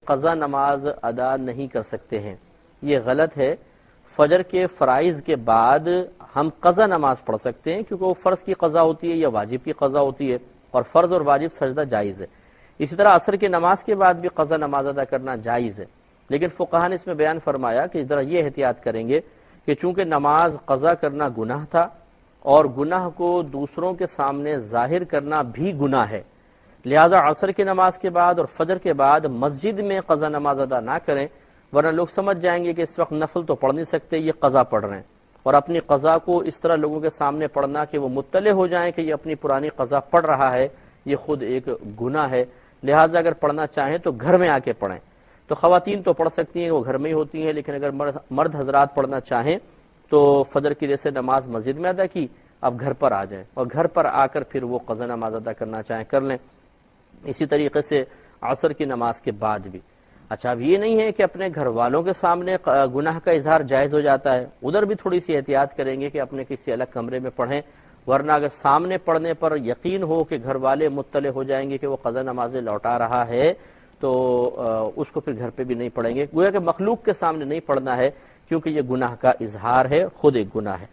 قضا نماز ادا نہیں کر سکتے ہیں، یہ غلط ہے۔ فجر کے فرائض کے بعد ہم قضا نماز پڑھ سکتے ہیں، کیونکہ وہ فرض کی قضا ہوتی ہے یا واجب کی قضا ہوتی ہے، اور فرض اور واجب سجدہ جائز ہے۔ اسی طرح عصر کی نماز کے بعد بھی قضا نماز ادا کرنا جائز ہے، لیکن فقہا نے اس میں بیان فرمایا کہ ذرا یہ احتیاط کریں گے کہ چونکہ نماز قضا کرنا گناہ تھا اور گناہ کو دوسروں کے سامنے ظاہر کرنا بھی گناہ ہے، لہذا عصر کی نماز کے بعد اور فجر کے بعد مسجد میں قضا نماز ادا نہ کریں، ورنہ لوگ سمجھ جائیں گے کہ اس وقت نفل تو پڑھ نہیں سکتے، یہ قضا پڑھ رہے ہیں، اور اپنی قضا کو اس طرح لوگوں کے سامنے پڑھنا کہ وہ مطلع ہو جائیں کہ یہ اپنی پرانی قضا پڑھ رہا ہے، یہ خود ایک گناہ ہے۔ لہذا اگر پڑھنا چاہیں تو گھر میں آ کے پڑھیں۔ تو خواتین تو پڑھ سکتی ہیں، وہ گھر میں ہی ہوتی ہیں، لیکن اگر مرد حضرات پڑھنا چاہیں تو فجر کی جیسے نماز مسجد میں ادا کی، اب گھر پر آ جائیں اور گھر پر آ کر پھر وہ قضا نماز ادا کرنا چاہیں کر لیں۔ اسی طریقے سے عصر کی نماز کے بعد بھی۔ اچھا، اب یہ نہیں ہے کہ اپنے گھر والوں کے سامنے گناہ کا اظہار جائز ہو جاتا ہے، ادھر بھی تھوڑی سی احتیاط کریں گے کہ اپنے کسی الگ کمرے میں پڑھیں، ورنہ اگر سامنے پڑھنے پر یقین ہو کہ گھر والے مطلع ہو جائیں گے کہ وہ قضا نمازیں لوٹا رہا ہے تو اس کو پھر گھر پہ بھی نہیں پڑھیں گے، گویا کہ مخلوق کے سامنے نہیں پڑھنا ہے، کیونکہ یہ گناہ کا اظہار ہے، خود ایک گناہ ہے۔